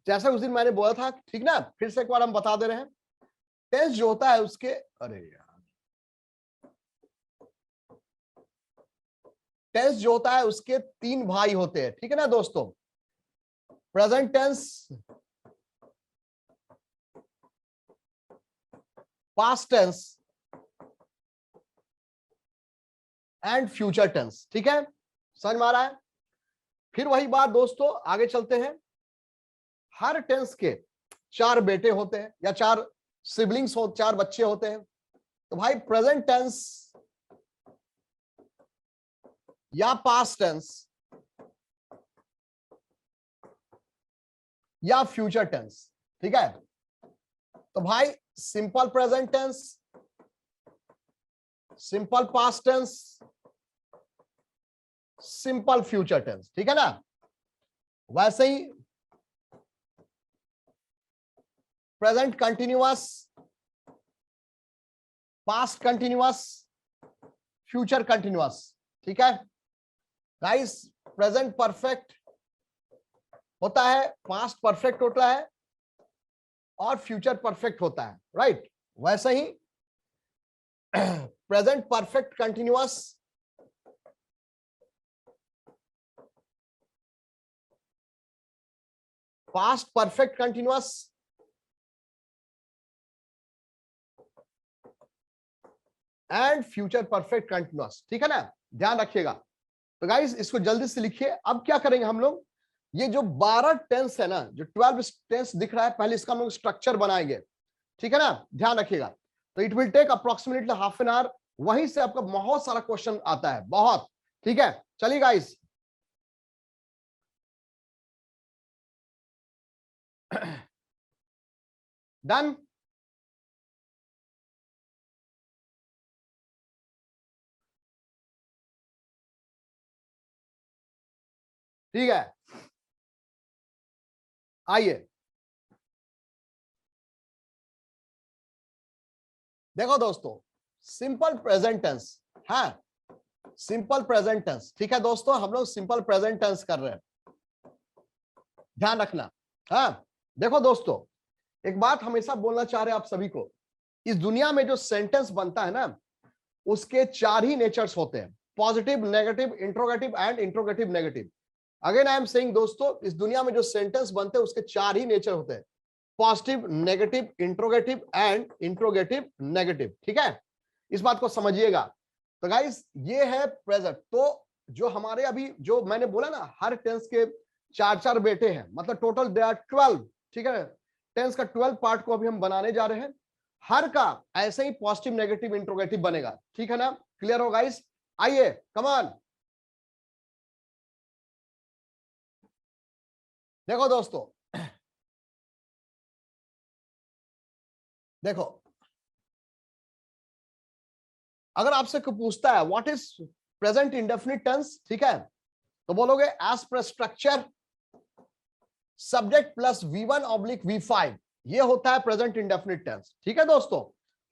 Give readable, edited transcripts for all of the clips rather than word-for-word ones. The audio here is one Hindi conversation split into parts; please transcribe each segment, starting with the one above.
जैसा उस दिन मैंने बोला था, ठीक ना, फिर से एक बार हम बता दे रहे हैं। टेंस जो होता है उसके, अरे यार, टेंस जो होता है उसके 3 भाई होते हैं, ठीक है ना दोस्तों। Present tense, past tense and future tense, ठीक है, समझ में आ रहा है। फिर वही बात दोस्तों, आगे चलते हैं। हर टेंस के 4 बेटे होते हैं या 4 सिबलिंग्स हो, 4 बच्चे होते हैं। तो भाई प्रेजेंट टेंस या पास्ट टेंस या फ्यूचर टेंस, ठीक है। तो भाई simple present tense, simple past tense, simple future tense, ठीक है ना। वैसे ही present continuous, past continuous, future continuous, ठीक है गाइस। प्रेजेंट परफेक्ट होता है, पास्ट परफेक्ट होता है और फ्यूचर परफेक्ट होता है, राइट। वैसे ही present perfect continuous, past perfect continuous, and future perfect continuous, ठीक है ना, ध्यान रखिएगा। तो गाइस इसको जल्दी से लिखिए। अब क्या करेंगे हम लोग, ये जो 12 टेंस है ना, जो 12 टेंस दिख रहा है, पहले इसका हम लोग स्ट्रक्चर बनाएंगे, ठीक है ना, ध्यान रखिएगा। तो it will take approximately half an hour, वहीं से आपका बहुत सारा क्वेश्चन आता है, बहुत, ठीक है। चलिए गाइस, डन। ठीक है, आइए देखो दोस्तों, सिंपल प्रेजेंट टेंस है, सिंपल प्रेजेंट टेंस, ठीक है दोस्तों, हम लोग सिंपल प्रेजेंट टेंस कर रहे हैं, ध्यान रखना। हाँ देखो दोस्तों, एक बात हमेशा बोलना चाह रहे हैं आप सभी को, इस दुनिया में जो सेंटेंस बनता है ना, उसके 4 ही नेचर्स होते हैं, positive, negative, interrogative and interrogative negative. Again I am saying दोस्तों, इस दुनिया में जो सेंटेंस बनते हैं उसके 4 ही नेचर होते हैं, positive, negative, interrogative and interrogative negative, ठीक है, इस बात को समझिएगा। तो गाइस ये है प्रेजेंट। तो जो हमारे अभी जो मैंने बोला ना, हर टेंस के 4 बेटे हैं, मतलब टोटल दे आर 12, ठीक है। टेंस का 12 पार्ट को अभी हम बनाने जा रहे हैं, हर का ऐसे ही पॉजिटिव, नेगेटिव, इंट्रोगेटिव बनेगा, ठीक है ना, क्लियर हो गाइस। आइए कम ऑन, देखो दोस्तों, देखो अगर आपसे कोई पूछता है what is present indefinite tense, ठीक है, तो बोलोगे as per structure subject plus V1/V5, ये होता है प्रेजेंट इंडेफिनिट टेंस, ठीक है दोस्तों,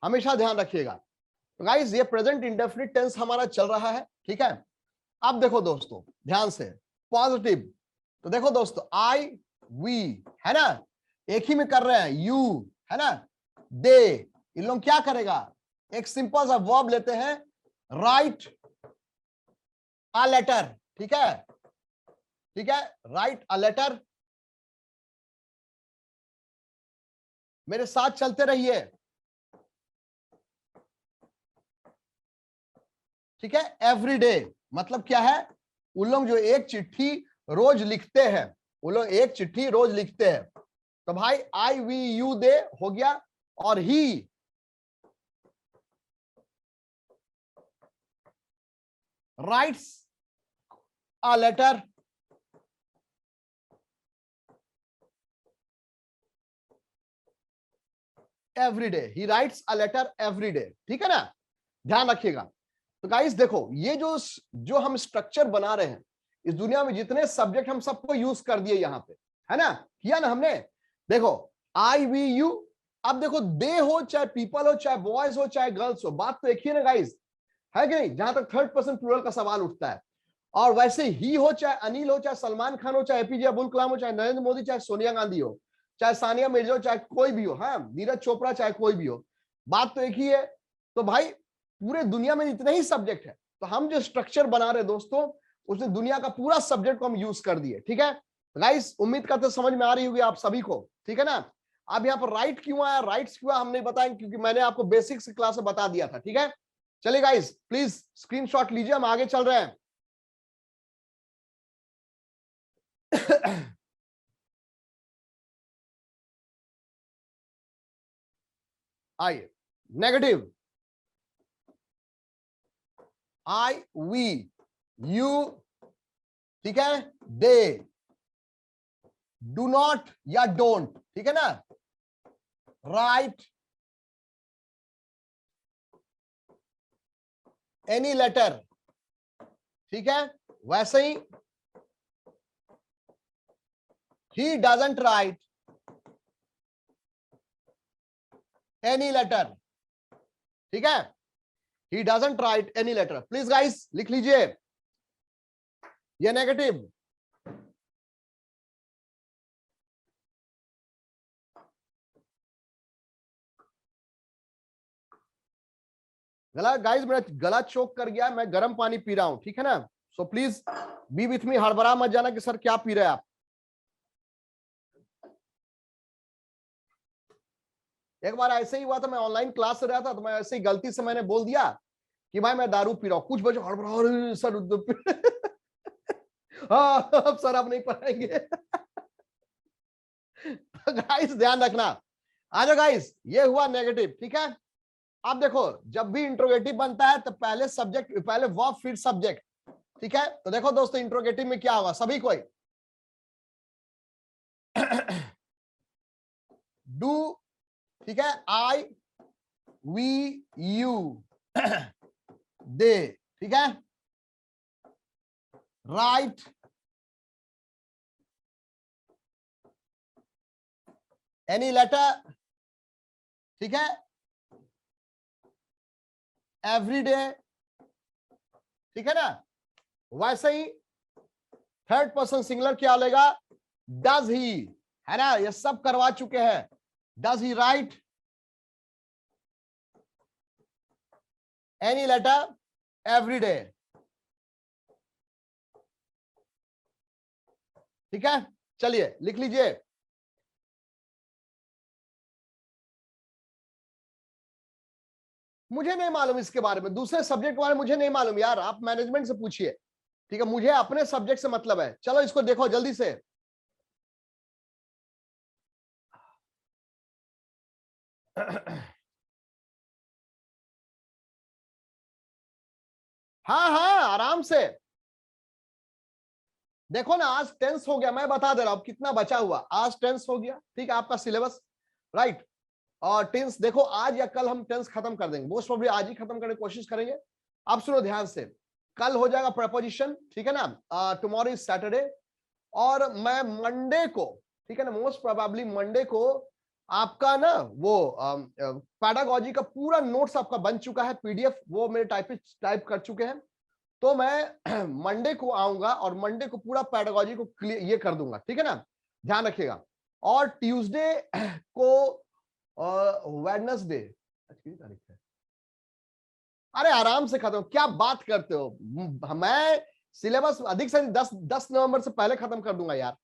हमेशा ध्यान रखिएगा। तो गाइस ये प्रेजेंट इंडेफिनिट टेंस हमारा चल रहा है, ठीक है। अब देखो दोस्तों ध्यान से, पॉजिटिव, तो देखो दोस्तों आई, वी, है ना, एक ही में कर रहे हैं, यू, है ना, दे, इन लोग क्या करेगा, एक सिंपल सा वर्ब लेते हैं, राइट अ लेटर, ठीक है, ठीक है, राइट अ लेटर, मेरे साथ चलते रहिए, ठीक है। एवरीडे मतलब क्या है, उन लोग जो एक चिट्ठी रोज लिखते हैं, उन लोग एक चिट्ठी रोज लिखते हैं। तो भाई आई, वी, यू, दे हो गया, और he writes a letter every he writes a letter every day है ना, ध्यान रखिएगा। तो गाइस देखो, ये जो जो हम स्ट्रक्चर बना रहे हैं, इस दुनिया में जितने सब्जेक्ट हम सबको यूज कर दिए यहां पे, है ना, किया ना हमने। देखो आई, वी, यू, अब देखो दे हो चाहे पीपल हो चाहे बॉयज हो चाहे गर्ल्स हो, बात तो एक ही है ना गाइस, है कि नहीं, जहां तक थर्ड पर्सन प्लूरल का सवाल उठता है। और वैसे ही हो, चाहे अनिल हो, चाहे सलमान खान हो, चाहे एपीजे अब्दुल कलाम हो, चाहे नरेंद्र मोदी, चाहे सोनिया गांधी हो, चाहे सानिया मिर्जा हो, चाहे कोई भी हो, हाँ नीरज चोपड़ा, चाहे कोई भी हो, बात तो एक ही है। तो भाई पूरे दुनिया में इतने ही सब्जेक्ट है, तो हम जो स्ट्रक्चर बना रहे दोस्तों, उसने दुनिया का पूरा सब्जेक्ट को हम यूज कर दिए। ठीक है गाइस, उम्मीद करते समझ में आ रही होगी आप सभी को, ठीक है ना। अब यहाँ पर राइट क्यों आया, राइट्स क्यों हम नहीं बताएंगे, क्योंकि मैंने आपको बेसिक्स क्लास में बता दिया था। ठीक है, चलिए गाइस प्लीज स्क्रीनशॉट लीजिए, हम आगे चल रहे हैं। आइए, नेगेटिव, आई वी यू, ठीक है, दे, डू नॉट या डोंट, ठीक है ना, राइट एनी लेटर, ठीक है, वैसे ही he doesn't write any letter, ठीक है, he doesn't write any letter. Please guys लिख लीजिए ये नेगेटिव। गला गाइस, मेरा गला चोक कर गया, मैं गर्म पानी पी रहा हूं, ठीक है ना। So please be with me, हड़बड़ा मत जाना कि सर क्या पी रहे हैं आप। एक बार ऐसे ही हुआ था, मैं ऑनलाइन क्लास से रहा था, तो मैं ऐसे ही गलती से मैंने बोल दिया कि भाई मैं दारू पी रहा हूं, कुछ बच्चे हड़बड़ा, अरे सर हाँ अब सर आप नहीं पढ़ाएंगे। तो गाइस ध्यान रखना, आ जाओ गाइस, ये हुआ नेगेटिव, ठीक है। अब देखो, जब भी इंट्रोगेटिव बनता है तो पहले सब्जेक्ट, पहले वर्ब फिर सब्जेक्ट, ठीक है। तो देखो दोस्तों, इंट्रोगेटिव में क्या होगा, सभी कोई डू, ठीक है, आई वी यू, दे, ठीक है, राइट एनी लेटर, ठीक है, एवरी डे, ठीक है ना। वैसे ही थर्ड पर्सन सिंगुलर क्या लेगा, डज ही, है ना, ये सब करवा चुके हैं। Does he write any letter every day है। चलिए लिख लीजिए, मुझे नहीं मालूम इसके बारे में, दूसरे सब्जेक्ट के बारे में मुझे नहीं मालूम यार, आप मैनेजमेंट से पूछिए, ठीक है, मुझे अपने सब्जेक्ट से मतलब है। चलो इसको देखो जल्दी से। हाँ हाँ आराम से देखो ना, आज टेंस हो गया, मैं बता दे रहा हूं कितना बचा हुआ, आज टेंस हो गया, ठीक है, आपका सिलेबस, राइट। और टेंस देखो, आज या कल हम टेंस खत्म कर देंगे, मोस्ट प्रोबेबली आज ही खत्म करने की कोशिश करेंगे। आप सुनो ध्यान से, कल हो जाएगा प्रपोजिशन, ठीक है ना, टुमारो इज सैटरडे, और मैं मंडे को, ठीक है ना, मोस्ट प्रोबेबली मंडे को आपका ना वो पैडागॉजी का पूरा नोट्स आपका बन चुका है, पीडीएफ वो मेरे टाइप कर चुके हैं। तो मैं मंडे को आऊंगा और मंडे को पूरा पैडागॉजी को क्लियर ये कर दूंगा, ठीक है ना, ध्यान रखिएगा। और ट्यूसडे को वेडनेसडे कितनी तारीख है, अरे आराम से खत्म, क्या बात करते हो, मैं सिलेबस अधिक से अधिक 10 नवंबर से पहले खत्म कर दूंगा यार,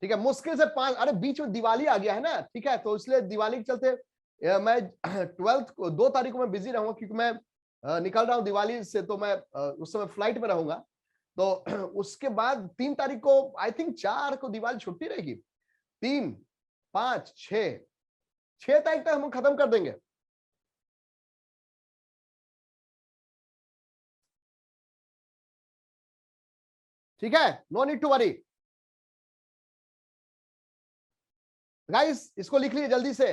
ठीक है, मुश्किल से 5, अरे बीच में दिवाली आ गया है ना, ठीक है, तो इसलिए दिवाली के चलते मैं 12 को 2 तारीख को मैं बिजी रहूंगा, क्योंकि मैं निकल रहा हूं दिवाली से, तो मैं उस समय फ्लाइट में रहूंगा। तो उसके बाद 3 तारीख को, आई थिंक 4 को दिवाली छुट्टी रहेगी, 3, 5, 6 तारीख तक हम खत्म कर देंगे। ठीक है, no need to worry guys, इसको लिख लीजिए जल्दी से।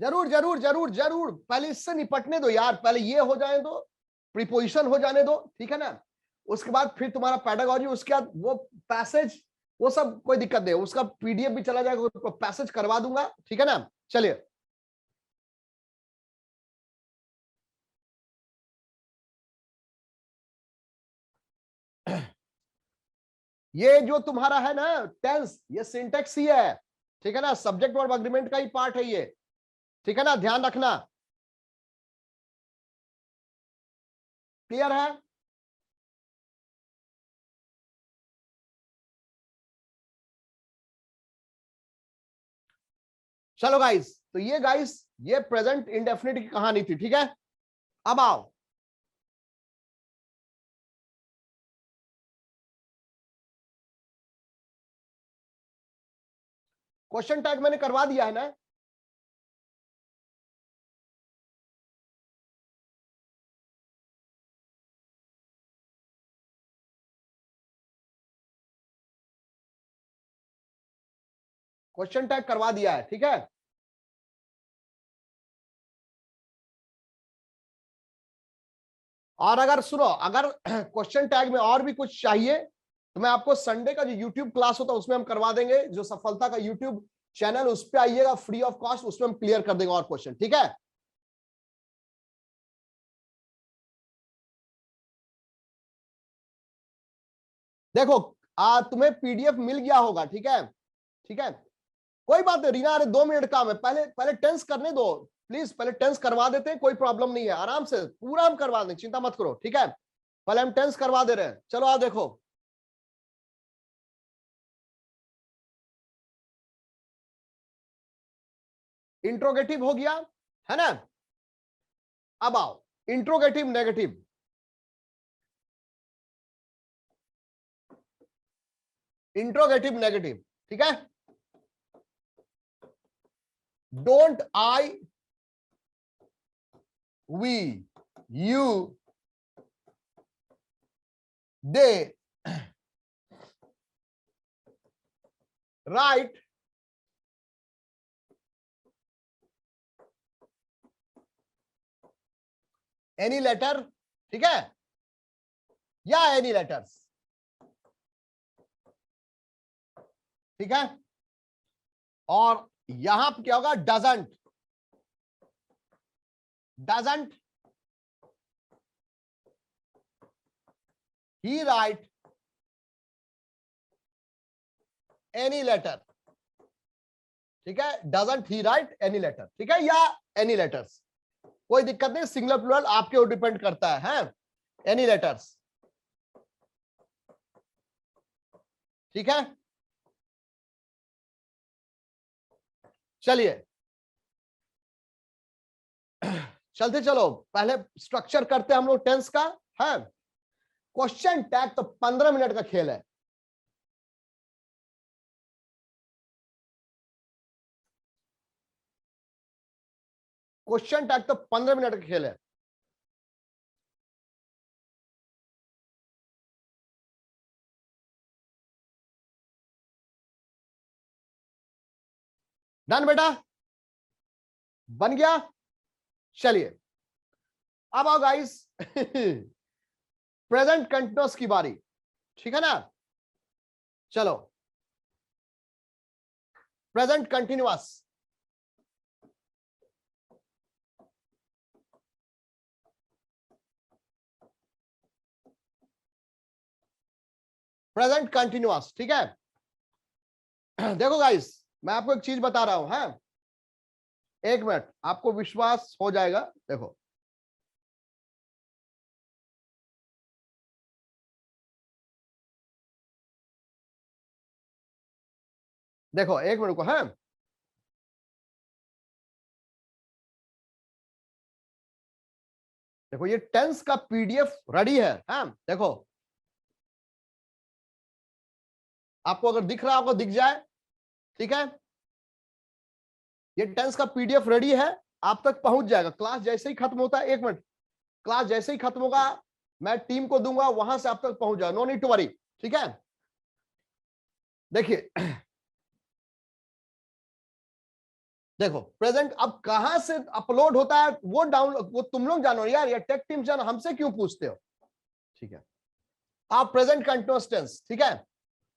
जरूर जरूर जरूर जरूर, पहले इससे निपटने दो यार, पहले ये हो जाए दो, प्रीपोजिशन हो जाने दो, ठीक है ना, उसके बाद फिर तुम्हारा पैडागोजी, उसके बाद वो पैसेज, वो सब कोई दिक्कत नहीं, उसका पीडीएफ भी चला जाएगा, पैसेज करवा दूंगा, ठीक है ना। चलिए ये जो तुम्हारा है ना टेंस, ये सिंटेक्स ही है, ठीक है ना, सब्जेक्ट वर्ब एग्रीमेंट का ही पार्ट है ये, ठीक है ना, ध्यान रखना, क्लियर है। चलो गाइस, तो ये गाइस ये प्रेजेंट इंडेफिनिट की कहानी थी, ठीक है। अब आओ, क्वेश्चन टैग मैंने करवा दिया है ना, क्वेश्चन टैग करवा दिया है, ठीक है। और अगर सुनो, अगर क्वेश्चन टैग में और भी कुछ चाहिए तो मैं आपको संडे का जो यूट्यूब क्लास होता है उसमें हम करवा देंगे, जो सफलता का यूट्यूब चैनल, उस पर आइएगा फ्री ऑफ कॉस्ट, उसमें हम क्लियर कर देंगे और क्वेश्चन, ठीक है। देखो तुम्हें पीडीएफ मिल गया होगा, ठीक है, ठीक है, कोई बात नहीं रीना, अरे 2 मिनट काम है, पहले पहले टेंस करने दो प्लीज, पहले टेंस करवा देते हैं, कोई प्रॉब्लम नहीं है, आराम से पूरा हम करवा देंगे, चिंता मत करो, ठीक है, पहले हम टेंस करवा दे रहे हैं। चलो आओ देखो, इंट्रोगेटिव हो गया है ना, अब आओ इंट्रोगेटिव नेगेटिव, इंट्रोगेटिव नेगेटिव, ठीक है। Don't I, we, you, they, write, any letter, ठीक है, या एनी लेटर्स, ठीक है। और यहां पे क्या होगा, doesn't, doesn't he write any letter, ठीक है, doesn't he write any letter, ठीक है, या एनी लेटर्स, कोई दिक्कत नहीं, सिंगुलर प्लूरल आपके ऊपर डिपेंड करता है, एनी लेटर्स, ठीक है। चलिए चलते चलो, पहले स्ट्रक्चर करते हैं हम लोग टेंस का, है क्वेश्चन टैग तो 15 मिनट का खेल है, क्वेश्चन टैग तो 15 मिनट का खेल है। डन बेटा, बन गया। चलिए अब आओ गाइस प्रेजेंट कंटिन्यूअस की बारी, ठीक है ना, चलो प्रेजेंट कंटिन्यूअस, प्रेजेंट कंटिन्यूअस, ठीक है। देखो गाइस, मैं आपको एक चीज बता रहा हूं, है 1 मिनट, आपको विश्वास हो जाएगा, देखो देखो 1 मिनट को, है देखो ये टेंस का पीडीएफ रेडी है, देखो आपको अगर दिख रहा होगा दिख जाए, ठीक है, ये टेंस का पीडीएफ रेडी है, आप तक पहुंच जाएगा, क्लास जैसे ही खत्म होता है, 1 मिनट, क्लास जैसे ही खत्म होगा मैं टीम को दूंगा, वहां से आप तक पहुंच जाएगा, नो नीड टू वरी, ठीक है। देखिए देखो प्रेजेंट अब कहां से अपलोड होता है वो डाउनलोड, वो तुम लोग जानो यार, ये टेक टीम जानो, हमसे क्यों पूछते हो? ठीक है, आप प्रेजेंट कंटिन्यूअस टेंस, ठीक है,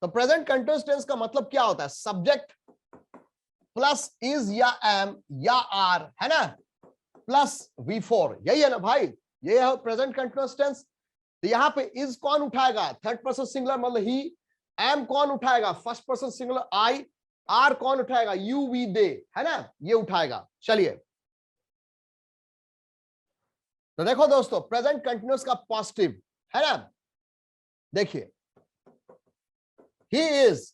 तो प्रेजेंट कंटिन्यूअस टेंस का मतलब क्या होता है? सब्जेक्ट प्लस इज या एम या आर, है ना, प्लस V4, यही है ना भाई, ये है प्रेजेंट कंटिन्यूअस टेंस। तो यहां पे इज कौन उठाएगा? थर्ड पर्सन सिंगुलर मतलब ही। एम कौन उठाएगा? First person singular I. Are कौन उठाएगा? यू वी दे, है ना, ये उठाएगा। चलिए, तो देखो दोस्तों, प्रेजेंट कंटिन्यूअस का पॉजिटिव है ना, देखिए, he is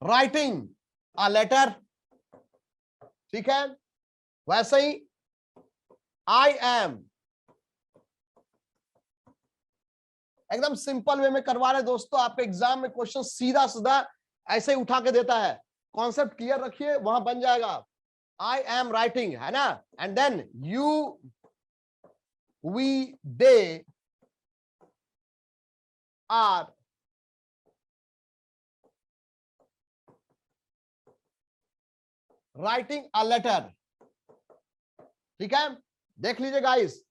writing a letter, ठीक है, वैसे ही आई एम, एकदम सिंपल वे में करवा रहे दोस्तों, आपके एग्जाम में क्वेश्चन सीधा सीधा ऐसे ही उठा के देता है। कॉन्सेप्ट क्लियर रखिए, वहां बन जाएगा। आई एम राइटिंग, है ना, and then you we they are writing a letter, ठीक है, देख लीजिए गाइस।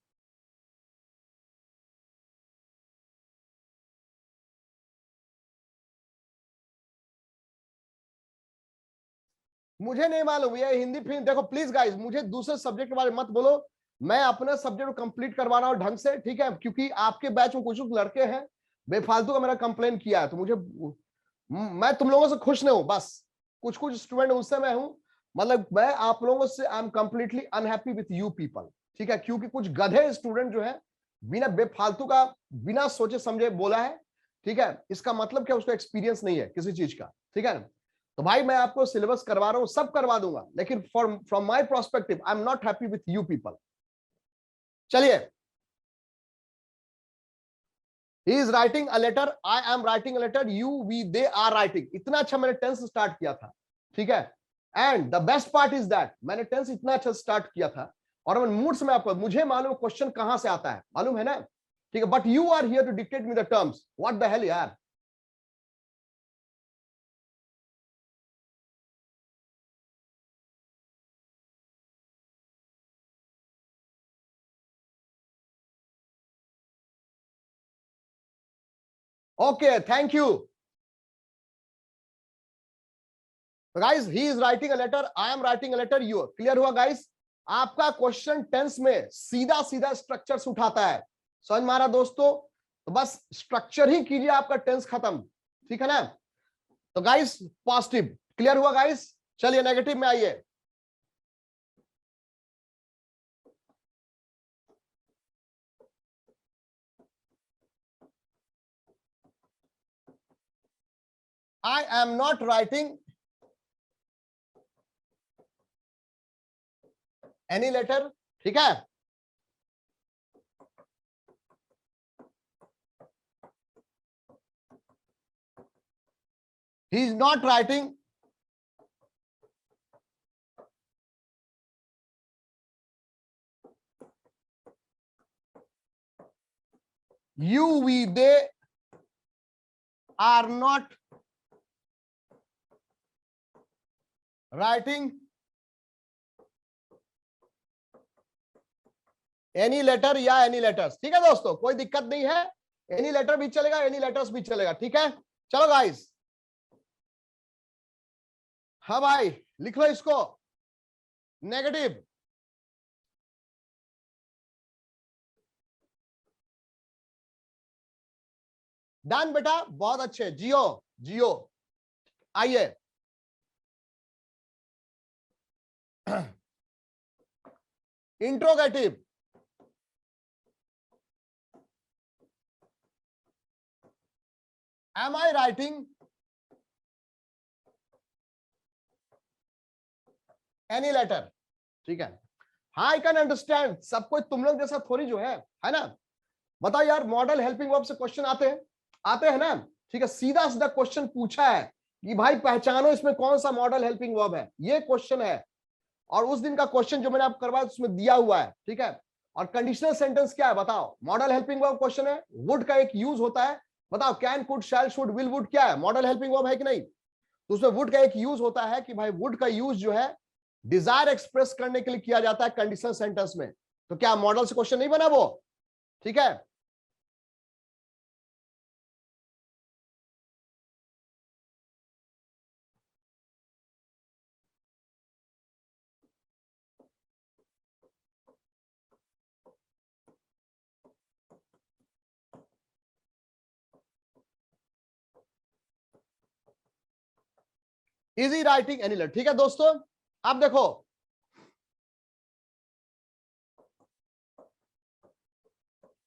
मुझे नहीं मालूम ये हिंदी फिल्म, देखो प्लीज गाइस, मुझे दूसरे सब्जेक्ट के बारे में मत बोलो, मैं अपना सब्जेक्ट को कंप्लीट करवा रहा हूं ढंग से, ठीक है, क्योंकि आपके बैच में कुछ लड़के हैं बेफालतू का मेरा कंप्लेन किया है, तो मुझे, मैं तुम लोगों से खुश नहीं हूं, बस कुछ कुछ स्टूडेंट उससे मैं हूं, मतलब मैं आप लोगों से I am completely unhappy with you people, ठीक है, क्योंकि कुछ गधे स्टूडेंट जो है बिना बेफालतू का, बिना सोचे समझे बोला है, ठीक है, इसका मतलब क्या, उसको एक्सपीरियंस नहीं है किसी चीज का, ठीक है। तो भाई मैं आपको सिलेबस करवा रहा हूं, सब करवा दूंगा, लेकिन from my perspective I am not happy with you people. चलिए, he is writing a letter, I am writing a letter, you we they are writing, इतना अच्छा मैंने टेंस स्टार्ट किया था, ठीक है, and the best part is that मैंने टेंस इतना अच्छा स्टार्ट किया था, और मैं मूड से मैं आपको, मुझे मालूम क्वेश्चन कहां से आता है, मालूम है ना, ठीक है, but you are here to dictate me the terms, what the hell यार। Okay, thank you. Guys, he is writing a letter, I am writing a letter, you, clear हुआ गाइस? आपका क्वेश्चन टेंस में सीधा सीधा स्ट्रक्चर्स उठाता है, समझ में आ रहा दोस्तों? तो बस स्ट्रक्चर ही कीजिए, आपका टेंस खत्म, ठीक है ना। तो गाइस पॉजिटिव क्लियर हुआ गाइस, चलिए नेगेटिव में आइए। I am not writing any letter, ठीक है, he is not writing you we they are not writing any letter या एनी लेटर्स, ठीक है दोस्तों, कोई दिक्कत नहीं है, एनी लेटर भी चलेगा, एनी लेटर्स भी चलेगा, ठीक है। चलो गाइस, हाँ भाई लिख लो इसको, नेगेटिव। डन बेटा, बहुत अच्छे, जियो जियो। आइए, interrogative, am I writing any letter, ठीक है, हाँ आई कैन अंडरस्टैंड, सब कुछ तुम लोग जैसा थोड़ी जो है ना। बताओ यार, मॉडल हेल्पिंग वर्ब से क्वेश्चन आते हैं ना, ठीक है, सीधा सीधा क्वेश्चन पूछा है कि भाई पहचानो इसमें कौन सा मॉडल हेल्पिंग वर्ब है, ये क्वेश्चन है, और उस दिन का क्वेश्चन जो मैंने आपको करवाया उसमें दिया हुआ है, ठीक है। और कंडीशनल सेंटेंस क्या है बताओ, मॉडल हेल्पिंग वर्ब क्वेश्चन है, वुड का एक यूज होता है, बताओ can could shall should will would क्या है, मॉडल हेल्पिंग वर्ब है कि नहीं? तो उसमें वुड का एक यूज होता है कि भाई वुड का यूज जो है डिजायर एक्सप्रेस करने के लिए किया जाता है कंडीशनल सेंटेंस में। तो क्या मॉडल से क्वेश्चन नहीं बना वो? ठीक है, इजी राइटिंग एनी लेटर। ठीक है दोस्तों, अब देखो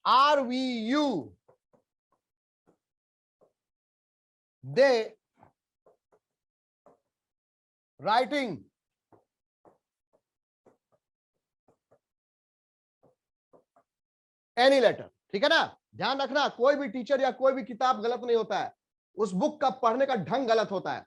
are we you they writing any letter. ठीक है ना, ध्यान रखना कोई भी टीचर या कोई भी किताब गलत नहीं होता है, उस बुक का पढ़ने का ढंग गलत होता है।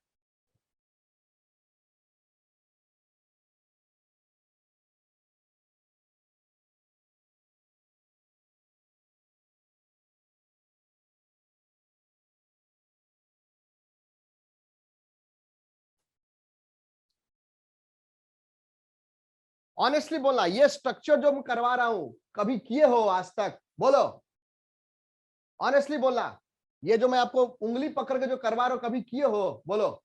ऑनेस्टली बोलना, ये स्ट्रक्चर जो मैं करवा रहा हूं कभी किए हो आज तक? बोलो ऑनेस्टली बोलना, ये जो मैं आपको उंगली पकड़ के जो करवा रहा हूं कभी किए हो? बोलो।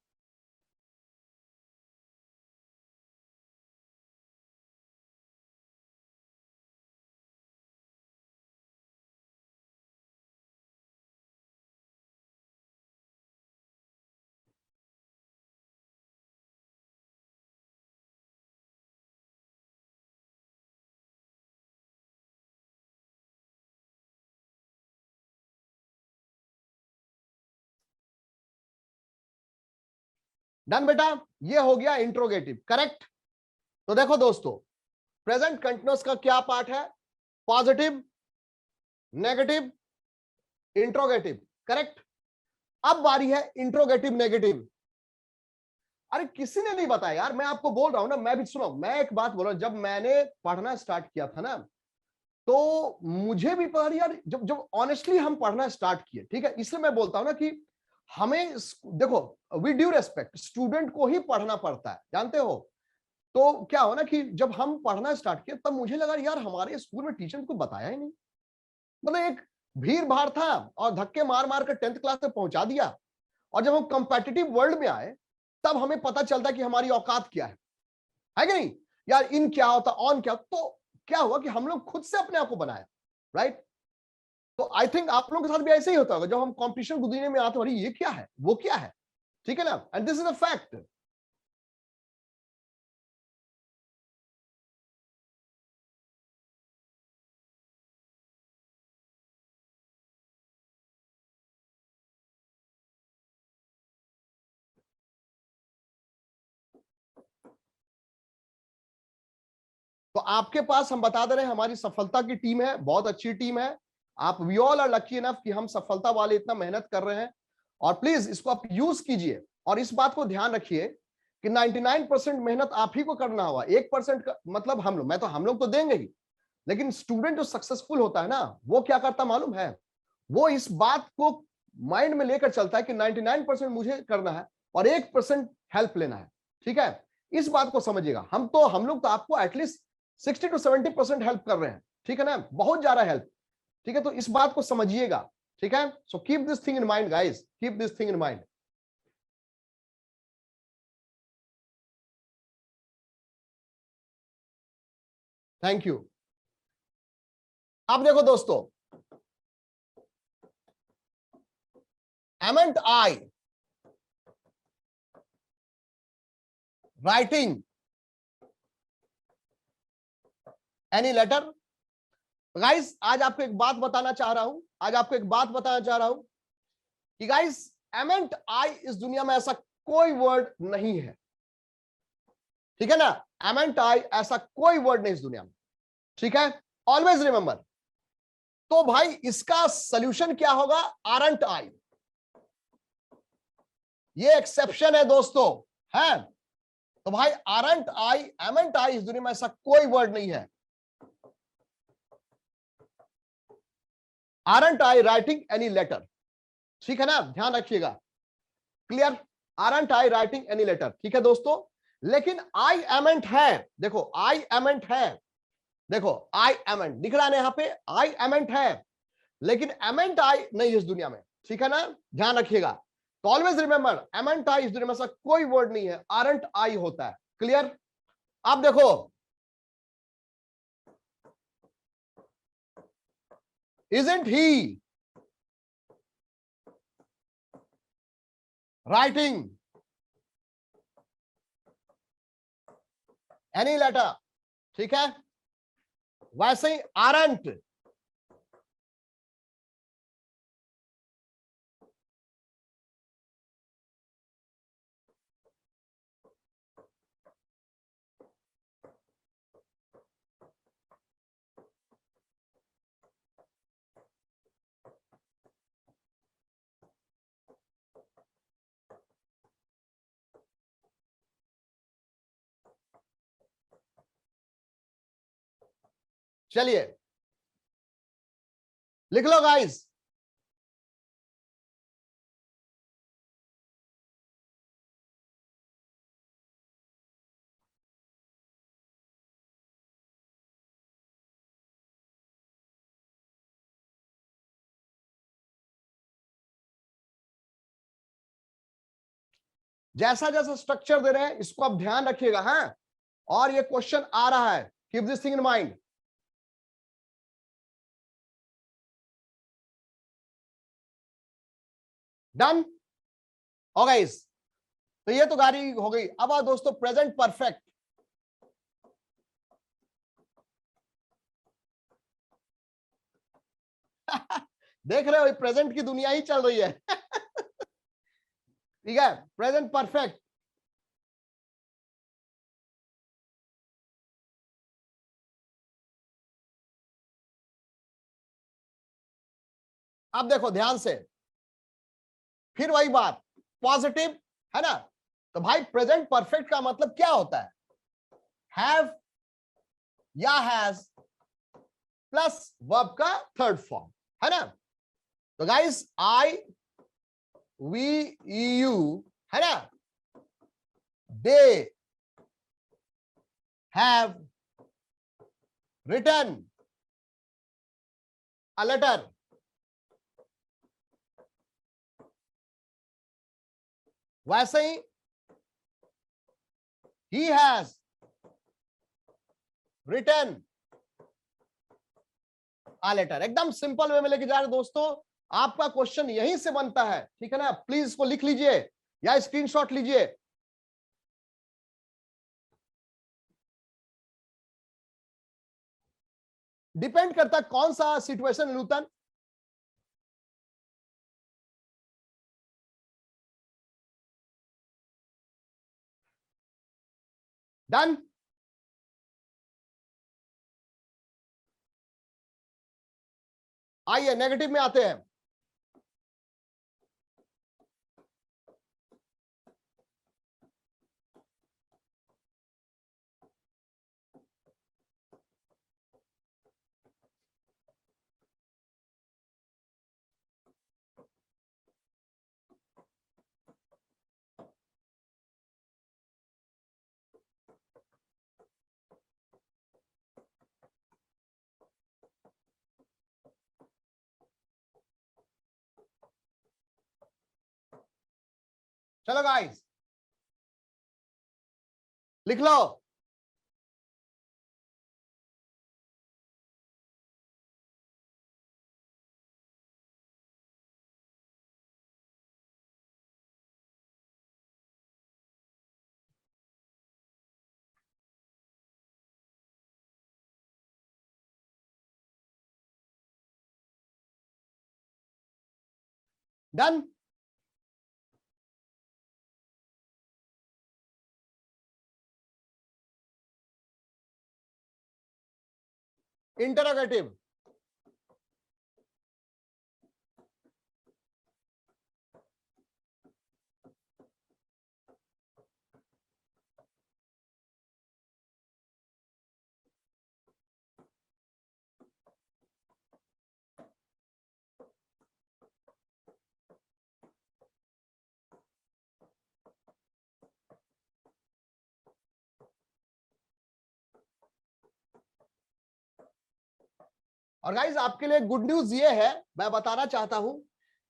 डन बेटा, ये हो गया इंट्रोगेटिव, करेक्ट। तो देखो दोस्तों, प्रेजेंट कंटिन्यूअस का क्या पार्ट है? Positive, negative, interrogative, correct. अब बारी है इंट्रोगेटिव नेगेटिव। अरे किसी ने नहीं बताया यार, मैं आपको बोल रहा हूं ना, मैं भी सुनो, मैं एक बात बोल रहा हूं, जब मैंने पढ़ना स्टार्ट किया था ना, तो मुझे भी पता नहीं यार, जब जब ऑनेस्टली हम पढ़ना स्टार्ट किए, ठीक है, इसलिए मैं बोलता हूं ना कि हमें देखो, विद ड्यू रेस्पेक्ट स्टूडेंट को ही पढ़ना पड़ता है, जानते हो। तो क्या हो ना कि जब हम पढ़ना स्टार्ट किए तब मुझे लगा यार हमारे स्कूल में टीचर को बताया ही नहीं, मतलब एक भीड़ भाड़ था और धक्के मार मार कर 10th क्लास तक पहुंचा दिया। और जब हम कंपेटिटिव वर्ल्ड में आए तब हमें पता चलता कि हमारी औकात क्या है कि नहीं? यार इन क्या होता, ऑन क्या, तो क्या हुआ कि हम लोग खुद से अपने आप को बनाया, राइट। तो आई थिंक आप लोगों के साथ भी ऐसे ही होता होगा, जब हम कंपटीशन को दुनिया में आते हैं, अरे ये क्या है, वो क्या है, ठीक है ना, and this is a fact. तो आपके पास हम बता दे रहे हैं हमारी सफलता की टीम है, बहुत अच्छी टीम है। आप we all are lucky enough कि हम सफलता वाले इतना मेहनत कर रहे हैं। और प्लीज इसको आप यूज कीजिए और इस बात को ध्यान रखिए कि 99% मेहनत आप ही को करना होगा, 1% का मतलब हम लोग, मैं तो हम लोग तो देंगे ही, लेकिन स्टूडेंट जो सक्सेसफुल होता है ना, वो क्या करता मालूम है? वो इस बात को माइंड में लेकर चलता है कि 99% मुझे करना है और 1% हेल्प लेना है, ठीक है। इस बात को समझिएगा, हम लोग तो आपको एटलीस्ट 60 to 70% हेल्प कर रहे हैं, ठीक है ना, बहुत ज्यादा हेल्प, ठीक है। तो इस बात को समझिएगा, ठीक है। So keep this thing in mind guys, keep this thing in mind. Thank you. अब देखो दोस्तों, amn't I writing any letter. Guys आज आपको एक बात बताना चाह रहा हूं, आज आपको एक बात बताना चाह रहा हूं कि गाइस एमेंट आई इस दुनिया में ऐसा कोई वर्ड नहीं है, ठीक है ना। एमेंट आई ऐसा कोई वर्ड नहीं इस दुनिया में, ठीक है, ऑलवेज रिमेंबर। तो भाई इसका सोल्यूशन क्या होगा? आरंट आई। ये एक्सेप्शन है दोस्तों, है। तो भाई आरंट आई, एमेंट आई, इस दुनिया में ऐसा कोई वर्ड नहीं है। Aren't I writing any letter, ठीक है ना, ध्यान रखिएगा, clear. Aren't I writing any letter, ठीक है दोस्तों। लेकिन आई एमेंट है, देखो आई एमेंट है, देखो आई एमेंट दिख रहा है ना यहां पे, आई एमेंट है, लेकिन एमेंट आई नहीं इस दुनिया में, ठीक है ना, ध्यान रखिएगा। तो ऑलवेज रिमेंबर एमेंट आई इस दुनिया में ऐसा कोई वर्ड नहीं है, आरंट आई होता है। क्लियर? अब देखो, isn't he writing any letter, ठीक है, वैसे ही aren't, चलिए लिख लो गाइस। जैसा जैसा स्ट्रक्चर दे रहे हैं इसको आप ध्यान रखिएगा, हाँ। और ये क्वेश्चन आ रहा है, keep this thing in mind. Done? हो गाइस, तो ये तो गाड़ी हो गई। अब आओ दोस्तों प्रेजेंट परफेक्ट। देख रहे हो प्रेजेंट की दुनिया ही चल रही है। ठीक है, प्रेजेंट परफेक्ट। अब देखो ध्यान से, फिर वही बात, पॉजिटिव है ना। तो भाई प्रेजेंट परफेक्ट का मतलब क्या होता है? हैव या हैज प्लस वर्ब का थर्ड फॉर्म, है ना। तो गाइस आई, वी, यू, है ना, they have written a letter, वैसे ही हैज रिटन अ लेटर। एकदम सिंपल वे में लेके जा रहे दोस्तों। आपका क्वेश्चन यहीं से बनता है, ठीक है ना। प्लीज इसको लिख लीजिए या स्क्रीनशॉट लीजिए। डिपेंड करता है कौन सा सिचुएशन नूतन। डन? आइए नेगेटिव में आते हैं। चलो गाइस लिख लो। डन? इंटरोगेटिव। और गाइज आपके लिए गुड न्यूज ये है, मैं बताना चाहता हूं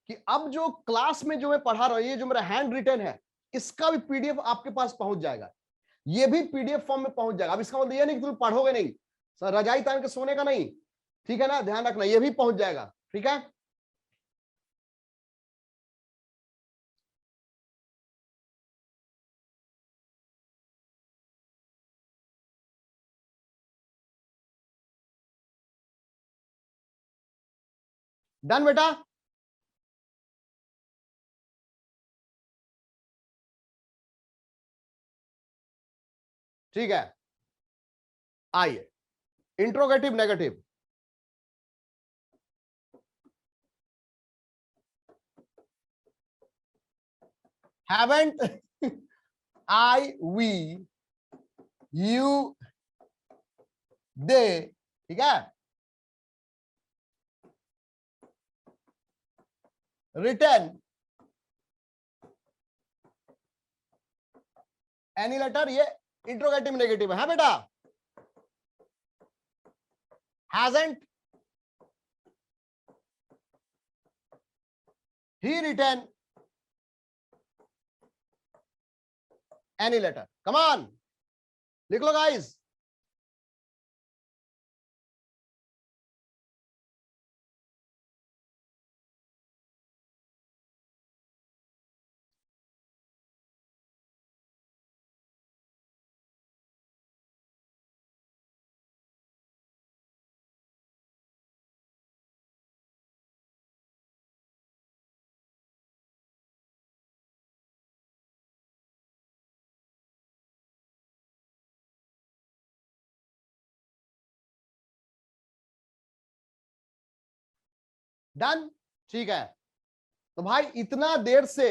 कि अब जो क्लास में जो मैं पढ़ा रहा हूं, ये जो मेरा हैंड रिटन है, इसका भी पीडीएफ आपके पास पहुंच जाएगा। ये भी पीडीएफ फॉर्म में पहुंच जाएगा। अब इसका मतलब ये नहीं कि तुम पढ़ोगे नहीं, सर रजाई तान के सोने का नहीं, ठीक है ना, ध्यान रखना, ये भी पहुंच जाएगा, ठीक है। डन बेटा, ठीक है। आइए, interrogative negative. Haven't I, we, you, they, ठीक है, रिटन एनी लेटर, ये इंट्रोगेटिव नेगेटिव है बेटा। Hasn't he written any letter, come on लिख लो गाइस। डन, ठीक है। तो भाई इतना देर से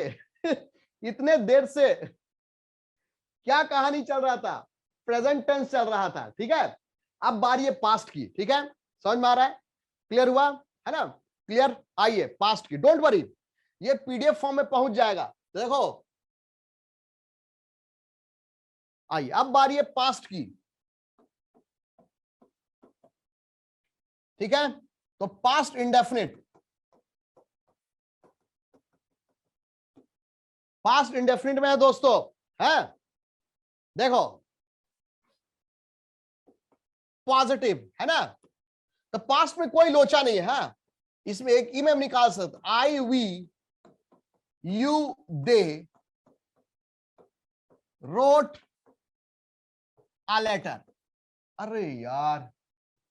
इतने देर से क्या कहानी चल रहा था, प्रेजेंट टेंस चल रहा था, ठीक है। अब बारी है पास्ट की, ठीक है, समझ में आ रहा है, क्लियर हुआ है ना, क्लियर। आइए पास्ट की, डोंट वरी, ये पीडीएफ फॉर्म में पहुंच जाएगा, देखो। आइए अब बारी है पास्ट की, ठीक है। तो पास्ट इंडेफिनिट, पास्ट इंडेफिनिट में है दोस्तों, है, देखो पॉजिटिव है ना। तो पास्ट में कोई लोचा नहीं है, इसमें एक ई में हम निकाल सकते, I, we, you, they wrote a letter. अरे यार,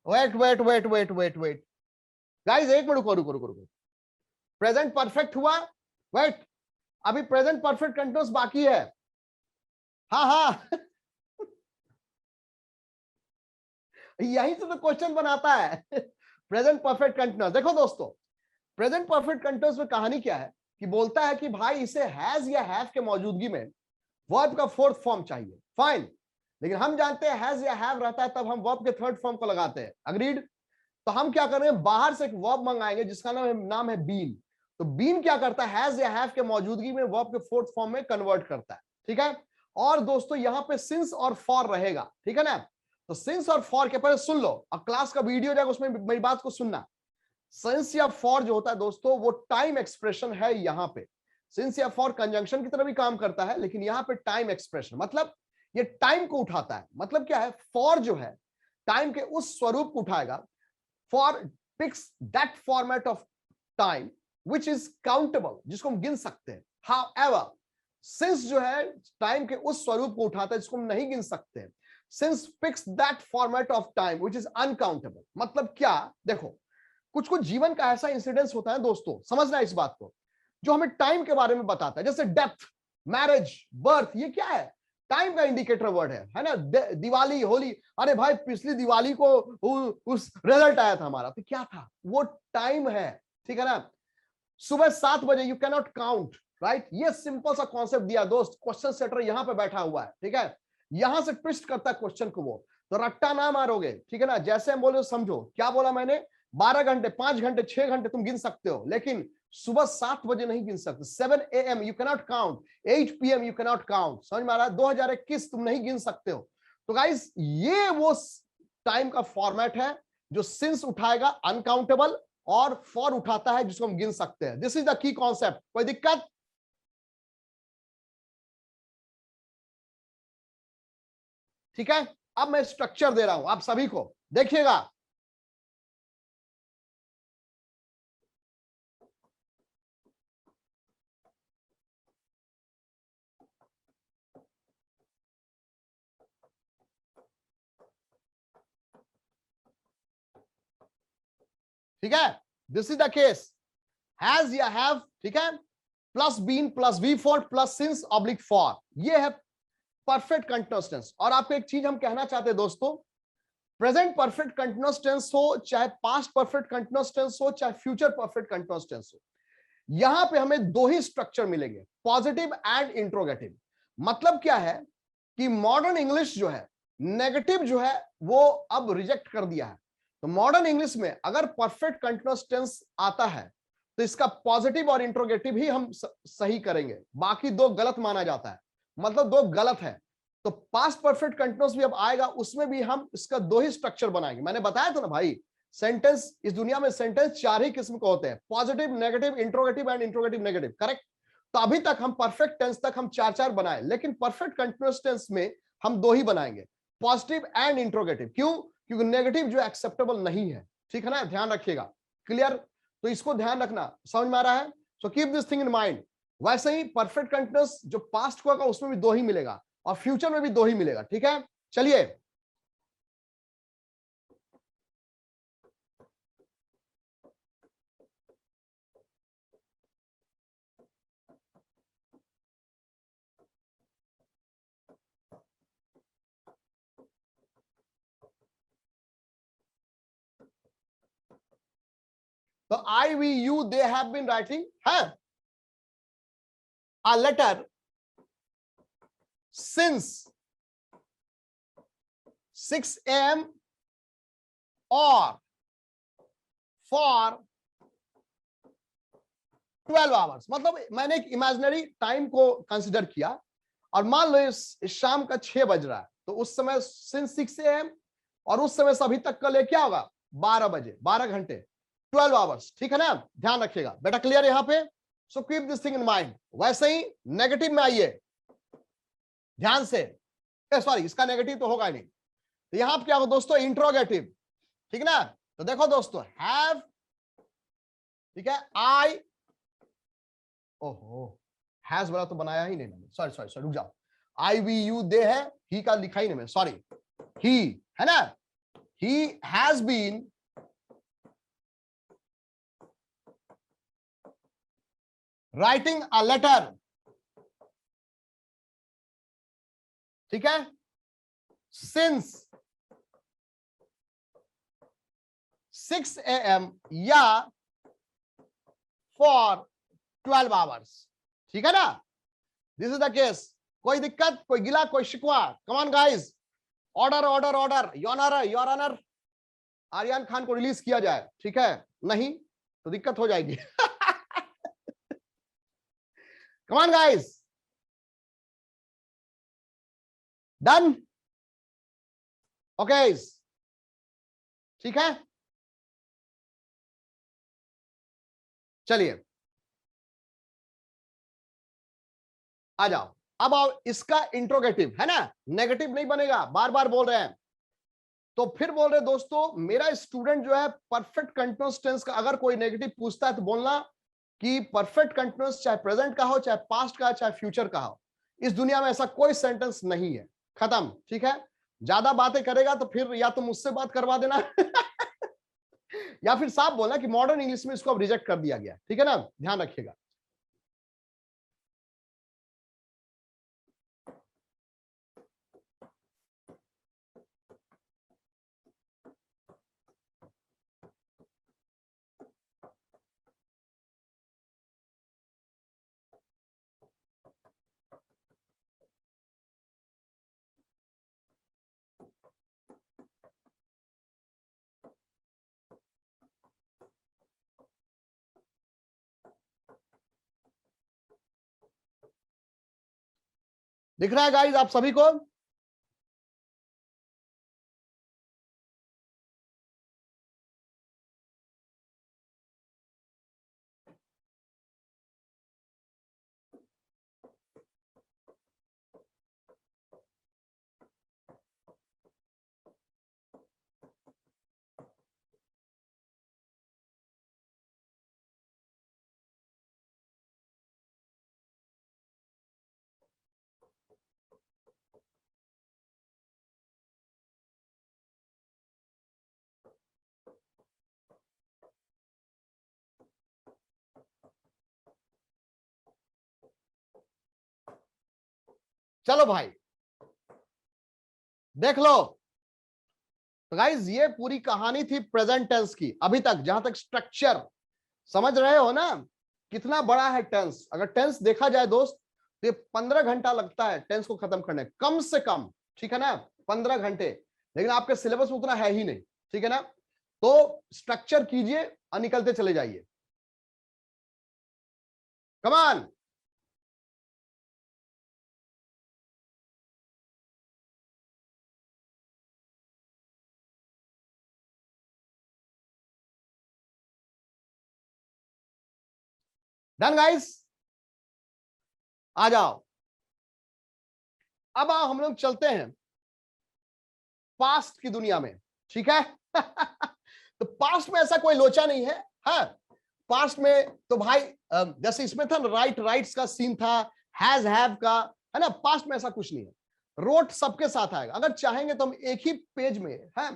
wait wait wait wait wait wait guys, एक मिनट रुको रुको रुको रुको। प्रेजेंट परफेक्ट हुआ, वेट, अभी प्रेजेंट परफेक्ट कंटिन्यूअस बाकी है। हाँ हाँ यही से तो क्वेश्चन बनाता है प्रेजेंट परफेक्ट कंटिन्यूअस। देखो दोस्तों, प्रेजेंट परफेक्ट कंटिन्यूअस में कहानी क्या है कि बोलता है कि भाई इसे हैज या हैव के मौजूदगी में वर्ब का फोर्थ फॉर्म चाहिए, फाइन। लेकिन हम जानते हैं हैज या हैव रहता है तब हम वर्ब के थर्ड फॉर्म को लगाते हैं, अग्रीड। तो हम क्या कर रहे हैं, बाहर से एक वर्ब मंगाएंगे जिसका नाम है बीन। तो बीन क्या करता है, हैज या हैव के मौजूदगी में वर्ब के फोर्थ फॉर्म में कन्वर्ट करता है, ठीक है। और दोस्तों यहां पे सिंस और फॉर रहेगा, ठीक है ना। तो सिंस और फॉर के पहले सुन लो, अब क्लास का वीडियो जाएगा उसमें मेरी बात को सुनना। सिंस या फॉर जो होता है दोस्तों, वो टाइम एक्सप्रेशन है। यहां पे सिंस या फॉर कंजंक्शन की तरह भी काम करता है, लेकिन यहां पे टाइम एक्सप्रेशन मतलब ये टाइम को उठाता है। मतलब क्या है, फॉर जो है टाइम के उस स्वरूप को उठाएगा, for picks that format of time which is countable, जिसको हम गिन सकते हैं। हाउएवर सिंस जो है टाइम के उस स्वरूप को उठाता है जिसको हम नहीं गिन सकते हैं। Since picks that format of time which is uncountable. मतलब क्या, देखो कुछ कुछ जीवन का ऐसा इंसिडेंस होता है दोस्तों, समझना इस बात को, जो हमें टाइम के बारे में बताता है। जैसे डेथ, मैरिज, बर्थ, ये क्या है, टाइम का इंडिकेटर वर्ड है ना। दिवाली, होली, अरे भाई पिछली दिवाली को उस रिजल्ट आया था हमारा, तो क्या था, वो टाइम है, ठीक है ना। सुबह 7 बजे you can not count, right. ये सिंपल सा कॉन्सेप्ट दिया दोस्त, क्वेश्चन सेटर यहां पे बैठा हुआ है, ठीक है। यहां से ट्विस्ट करता है क्वेश्चन को वो, तो रट्टा ना मारोगे, ठीक है ना। जैसे हम बोले समझो, क्या बोला मैंने, 12 घंटे, 5 घंटे, 6 घंटे तुम गिन सकते हो, लेकिन सुबह 7 बजे नहीं गिन सकते। 7 AM you can not count, 8 PM you can not count, समझ में आ रहा है। 2021 तुम नहीं गिन सकते हो। तो गाइस ये वो टाइम का फॉर्मेट है जो सिंस उठाएगा अनकाउंटेबल, और फॉर उठाता है जिसको हम गिन सकते हैं। This is the key concept. कोई दिक्कत? ठीक है, अब मैं स्ट्रक्चर दे रहा हूं आप सभी को, देखिएगा। ठीक है, this is the case, has या हैव, ठीक है, plus been plus V four plus since oblique for, ये है परफेक्ट कंटीन्यूअस टेंस। और आपको एक चीज हम कहना चाहते हैं दोस्तों, प्रेजेंट परफेक्ट कंटीन्यूअस टेंस हो, चाहे पास्ट परफेक्ट कंटीन्यूअस टेंस हो, चाहे फ्यूचर परफेक्ट कंटीन्यूअस टेंस हो, यहां पे हमें दो ही स्ट्रक्चर मिलेंगे, पॉजिटिव एंड इंट्रोगेटिव। मतलब क्या है कि मॉडर्न इंग्लिश जो है, नेगेटिव जो है वो अब रिजेक्ट कर दिया है। तो मॉडर्न इंग्लिश में अगर परफेक्ट कंटीन्यूअस टेंस आता है तो इसका पॉजिटिव और इंट्रोगेटिव ही हम सही करेंगे, बाकी दो गलत माना जाता है, मतलब दो गलत है। तो पास्ट परफेक्ट कंटीन्यूअस भी अब आएगा, उसमें भी हम इसका दो ही स्ट्रक्चर बनाएंगे। मैंने बताया था ना भाई, सेंटेंस, इस दुनिया में सेंटेंस चार ही किस्म के होते हैं, positive, negative, interrogative and interrogative negative, correct. तो अभी तक हम परफेक्ट टेंस तक हम चार चार बनाए, लेकिन परफेक्ट कंटीन्यूअस टेंस में हम दो ही बनाएंगे, पॉजिटिव एंड इंट्रोगेटिव। क्यों? क्योंकि नेगेटिव जो एक्सेप्टेबल नहीं है, ठीक है ना, ध्यान रखिएगा। क्लियर? तो इसको ध्यान रखना, समझ में आ रहा है? So keep this thing in mind. वैसे ही परफेक्ट कंटीन्यूअस जो पास्ट होगा उसमें भी दो ही मिलेगा, और फ्यूचर में भी दो ही मिलेगा, ठीक है। चलिए, तो I we you they have been writing है a letter since 6 a.m. or for 12 hours. मतलब मैंने एक इमेजिनरी टाइम को कंसिडर किया, और मान लो इस शाम का 6 बज रहा है, तो उस समय सिंस 6 a.m. और उस समय से अभी तक का ले क्या होगा, 12 बजे, 12 घंटे, 12 आवर्स, ठीक है ना, ध्यान रखिएगा बेटा। क्लियर यहां पे? सो keep this thing in mind. वैसे ही नेगेटिव में आइए ध्यान से, सॉरी इसका नेगेटिव तो होगा ही नहीं, तो यहां पर क्या होगा दोस्तों, इंट्रोगेटिव, ठीक है ना। तो देखो दोस्तों, हैव, ठीक है, आई, ओहो, हैज वाला तो बनाया ही नहीं मैंने, सॉरी सॉरी सॉरी, रुक जाओ। आई वी यू दे है, ही का लिखा ही नहीं मैंने, सॉरी, ही है ना, he has been writing a letter, ठीक है, सिंस 6 a.m. या फॉर 12 आवर्स, ठीक है ना। This is the case. कोई दिक्कत, कोई गिला, कोई शिकवा? Come on guys, order order order, your honour, Aryan Khan को रिलीज किया जाए, ठीक है, नहीं तो दिक्कत हो जाएगी। कम ऑन गाइस, डन, ओके, ठीक है। चलिए आ जाओ, अब आओ इसका इंट्रोगेटिव, है ना, नेगेटिव नहीं बनेगा, बार बार बोल रहे हैं। तो फिर बोल रहे दोस्तों, मेरा स्टूडेंट जो है परफेक्ट कंटीन्यूअस टेंस का अगर कोई नेगेटिव पूछता है तो बोलना कि परफेक्ट कंटीन्यूअस चाहे प्रेजेंट का हो, चाहे पास्ट का, चाहे फ्यूचर का हो, इस दुनिया में ऐसा कोई सेंटेंस नहीं है, खत्म, ठीक है। ज्यादा बातें करेगा तो फिर या तो मुझसे बात करवा देना या फिर साफ बोलना कि मॉडर्न इंग्लिश में इसको अब रिजेक्ट कर दिया गया, ठीक है ना, ध्यान रखिएगा। दिख रहा है गाइस आप सभी को? चलो भाई देख लो। तो गाइज ये पूरी कहानी थी प्रेजेंट टेंस की, अभी तक जहां तक स्ट्रक्चर समझ रहे हो ना, कितना बड़ा है टेंस। अगर टेंस देखा जाए दोस्त तो ये 15 घंटा लगता है टेंस को खत्म करने, कम से कम, ठीक है ना, 15 घंटे। लेकिन आपके सिलेबस में उतना है ही नहीं, ठीक है ना। तो स्ट्रक्चर कीजिए और निकलते चले जाइए, कमान। डन गाइस, आ जाओ। अब आओ हम लोग चलते हैं पास्ट की दुनिया में, ठीक है। तो पास्ट में ऐसा कोई लोचा नहीं है, हाँ। पास्ट में तो भाई जैसे इसमें था राइट्स का सीन था, हैज हैव का, है ना। पास्ट में ऐसा कुछ नहीं है, रोट सबके साथ आएगा। अगर चाहेंगे तो हम एक ही पेज में है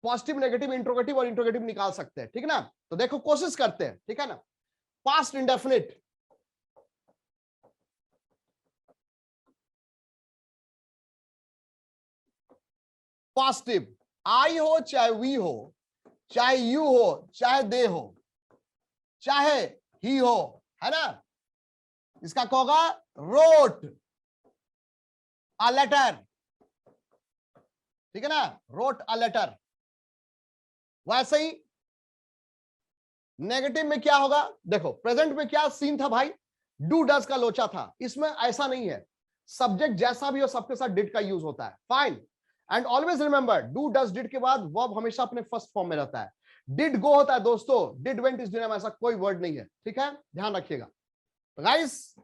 पॉजिटिव, नेगेटिव, इंट्रोगेटिव और इंट्रोगेटिव निकाल सकते हैं, ठीक है ना। तो देखो कोशिश करते हैं, ठीक है ना। पास्ट इंडेफिनिट, पॉजिटिव, आई हो चाहे वी हो, चाहे यू हो चाहे दे हो, चाहे ही हो, है ना। इसका क्या होगा, रोट अ लेटर, ठीक है ना, रोट अ लेटर। वैसे ही नेगेटिव में क्या होगा, देखो प्रेजेंट में क्या सीन था भाई, डू डज का लोचा था। इसमें ऐसा नहीं है, सब्जेक्ट जैसा भी हो सबके साथ डिड का यूज होता है, fine. And always remember do does did के बाद वर्ब हमेशा अपने फर्स्ट फॉर्म में रहता है। डिड गो होता है दोस्तों, डिड वेंट इस दुनिया में ऐसा कोई वर्ड नहीं है, ठीक है, ध्यान रखिएगा गाइस।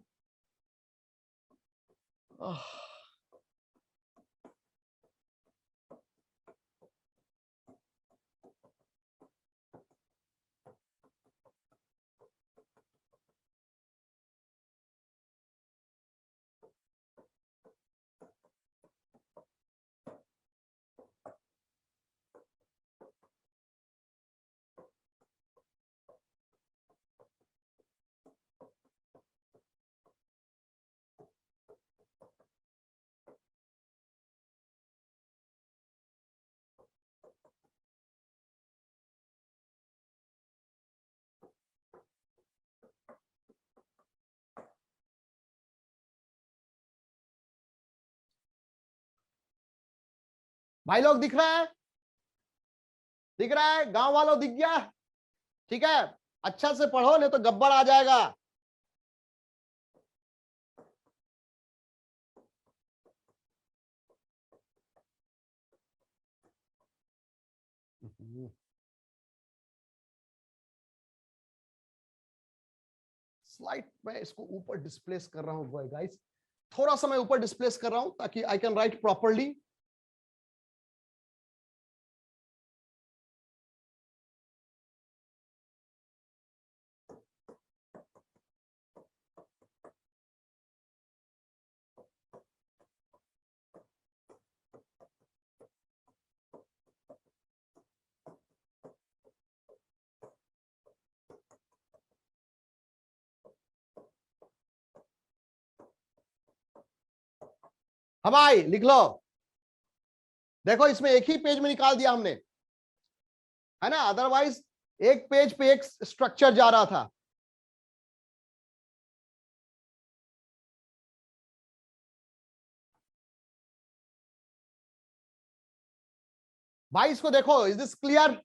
भाई लोग दिख रहा है, दिख रहा है, गांव वालों दिख गया, ठीक है। अच्छा से पढ़ो नहीं तो गब्बर आ जाएगा। स्लाइड में इसको ऊपर डिस्प्लेस कर रहा हूं गाइस, थोड़ा सा मैं ऊपर डिस्प्लेस कर रहा हूं ताकि आई कैन राइट प्रॉपरली। हम आई लिख लो, देखो इसमें एक ही पेज में निकाल दिया हमने, है ना, अदरवाइज एक पेज पे एक स्ट्रक्चर जा रहा था। भाई इसको देखो, इज दिस क्लियर।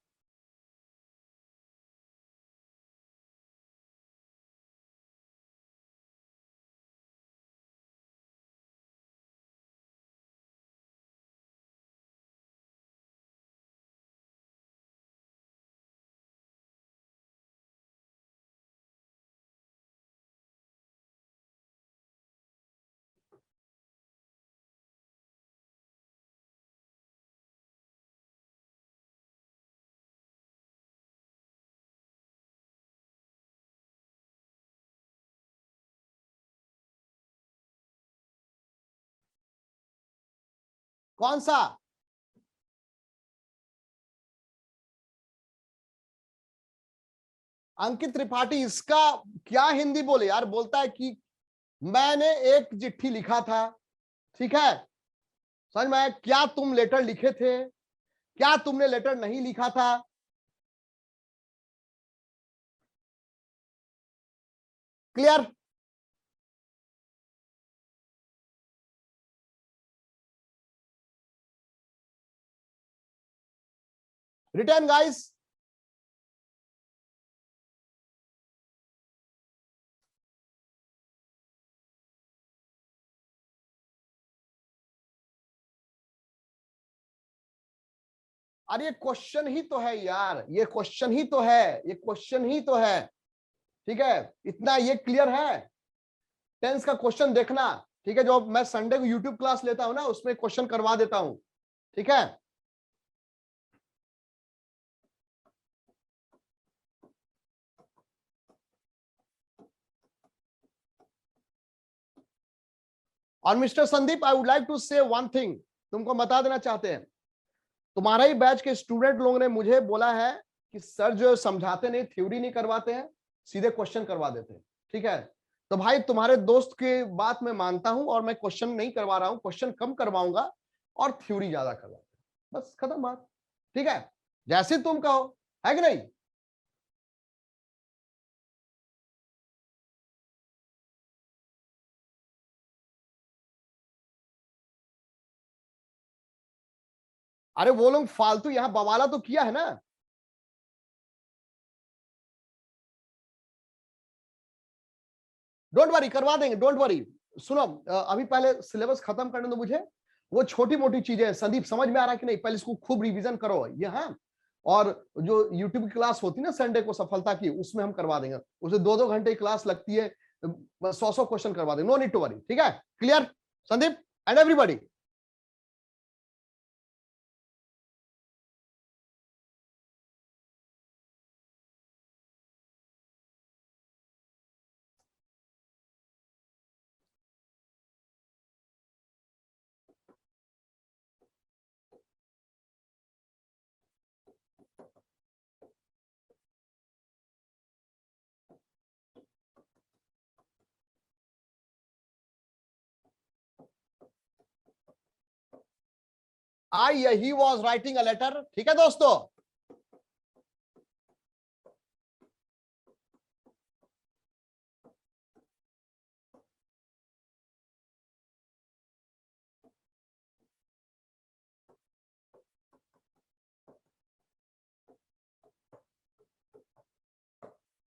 कौन सा, अंकित त्रिपाठी, इसका क्या हिंदी बोले यार, बोलता है कि मैंने एक चिट्ठी लिखा था, ठीक है, समझ में आया? क्या तुम लेटर लिखे थे, क्या तुमने लेटर नहीं लिखा था? क्लियर? Return guys? अरे ये क्वेश्चन ही तो है यार, ये क्वेश्चन ही तो है, ये क्वेश्चन ही तो है। ठीक है, इतना ये क्लियर है? टेंस का क्वेश्चन देखना, ठीक है, जो मैं संडे को यूट्यूब क्लास लेता हूं ना, उसमें क्वेश्चन करवा देता हूं। ठीक है, और mister Sandeep, I would like to say one thing, तुमको बता देना चाहते हैं, तुम्हारा ही बैच के स्टूडेंट लोगों ने मुझे बोला है कि सर जो समझाते नहीं, थ्योरी नहीं करवाते हैं, सीधे क्वेश्चन करवा देते हैं। ठीक है, तो भाई तुम्हारे दोस्त की बात मैं मानता हूं, और मैं क्वेश्चन नहीं करवा रहा हूं, क्वेश्चन कम करवाऊंगा और थ्योरी ज्यादा करवाऊंगा, बस खत्म बात। ठीक है, जैसे तुम कहो, है कि नहीं? अरे वो लोग फालतू यहां बवाला तो किया है ना। डोंट वरी, करवा देंगे, डोंट वरी। सुनो, अभी पहले सिलेबस खत्म करने दो मुझे। वो छोटी मोटी चीजें हैं संदीप, समझ में आ रहा है कि नहीं? पहले इसको खूब रिवीजन करो ये, हाँ। और जो यूट्यूब की क्लास होती है ना संडे को सफलता की, उसमें हम करवा देंगे, उसे 2-2 घंटे की क्लास लगती है, 100-100 क्वेश्चन करवा देंगे, नो नीड टू वरी। ठीक है, clear Sandeep and everybody? I he was writing a letter. ठीक है दोस्तों,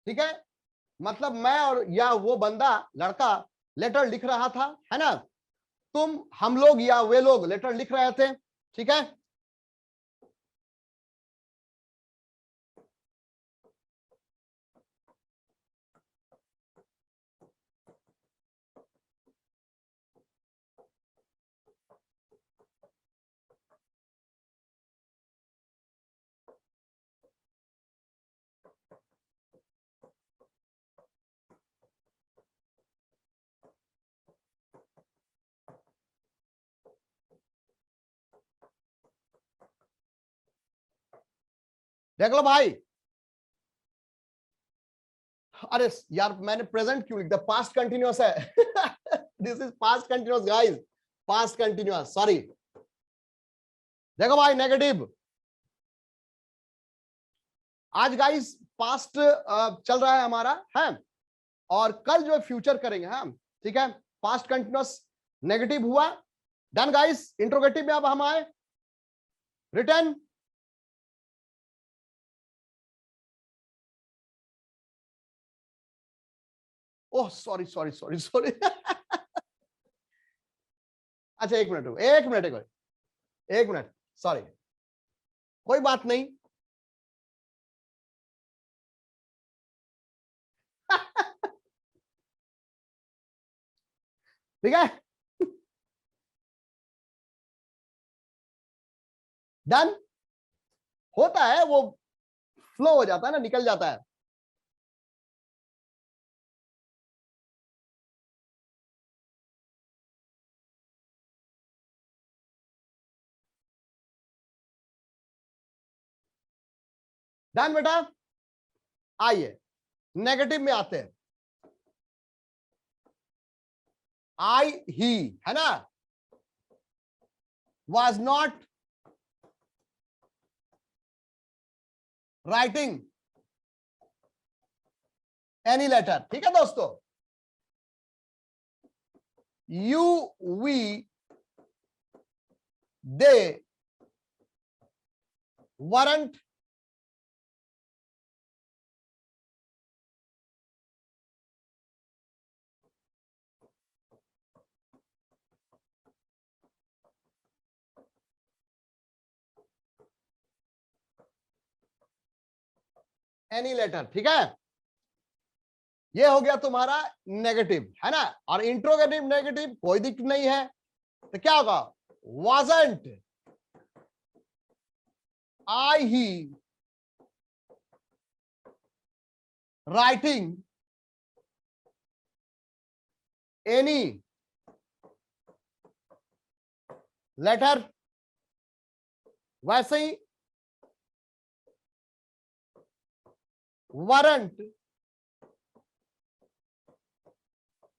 ठीक है, मतलब मैं और या वो बंदा, लड़का लेटर लिख रहा था, है ना? तुम, हम लोग या वे लोग लेटर लिख रहे थे। ठीक है, देख लो भाई। अरे यार, मैंने प्रेजेंट क्यों लिख दिया? पास्ट कंटिन्यूअस है। This is past continuous guys, past continuous, sorry. देखो भाई, नेगेटिव। आज गाइस पास्ट चल रहा है हमारा, है, और कल जो फ्यूचर करेंगे हम। ठीक है, पास्ट कंटिन्यूअस नेगेटिव हुआ। डन गाइस, इंट्रोगेटिव में अब हम आए, return. Oh sorry sorry sorry sorry. अच्छा एक मिनट, एक मिनट, एक मिनट, सॉरी, कोई बात नहीं। ठीक है, डन। होता है वो, फ्लो हो जाता है ना, निकल जाता है। डन बेटा। आइए नेगेटिव में आते हैं। आई ही, है ना? was not writing any letter. ठीक है दोस्तों, you, we, they weren't any letter. ठीक है, ये हो गया तुम्हारा नेगेटिव, है ना। और इंट्रोगेटिव नेगेटिव कोई दिक्कत नहीं है, तो क्या होगा, wasn't I he writing any letter, वैसे ही weren't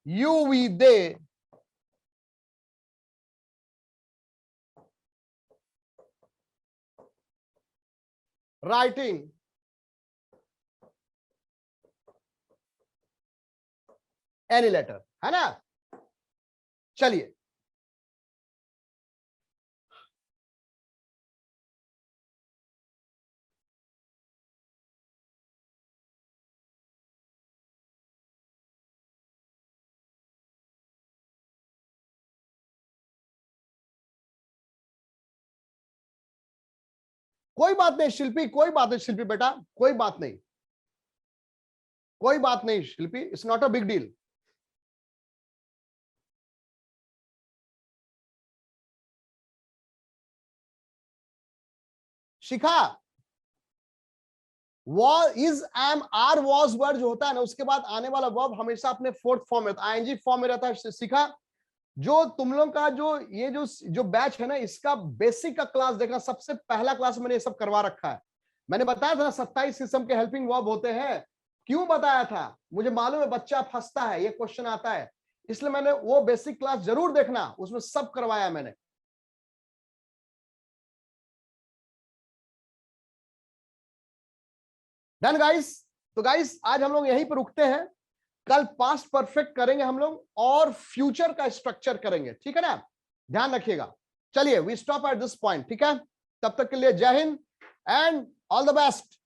you, we, they writing any letter, है ना। चलिए, कोई बात नहीं शिल्पी, कोई बात नहीं शिल्पी बेटा, कोई बात नहीं, कोई बात नहीं Shilpi, it's not a big deal. Shikha, was, is, am, are, was word जो होता है ना, उसके बाद आने वाला वर्ब हमेशा अपने फोर्थ फॉर्म में, आईएनजी फॉर्म में रहता है। शिखा, जो तुम लोग का जो ये जो बैच है ना, इसका बेसिक का क्लास देखना, सबसे पहला क्लास मैंने ये सब करवा रखा है। मैंने बताया था ना 27 किस्म के हेल्पिंग वर्ब होते हैं, क्यों बताया था, मुझे मालूम है बच्चा फंसता है, ये क्वेश्चन आता है, इसलिए मैंने वो बेसिक क्लास जरूर देखना, उसमें सब करवाया मैंने। डन गाइस, तो गाइस आज हम लोग यहीं पर रुकते हैं, कल पास्ट परफेक्ट करेंगे हम लोग और फ्यूचर का स्ट्रक्चर करेंगे, ठीक है ना, ध्यान रखिएगा। चलिए we stop at this point, ठीक है, तब तक के लिए Jai Hind and all the best.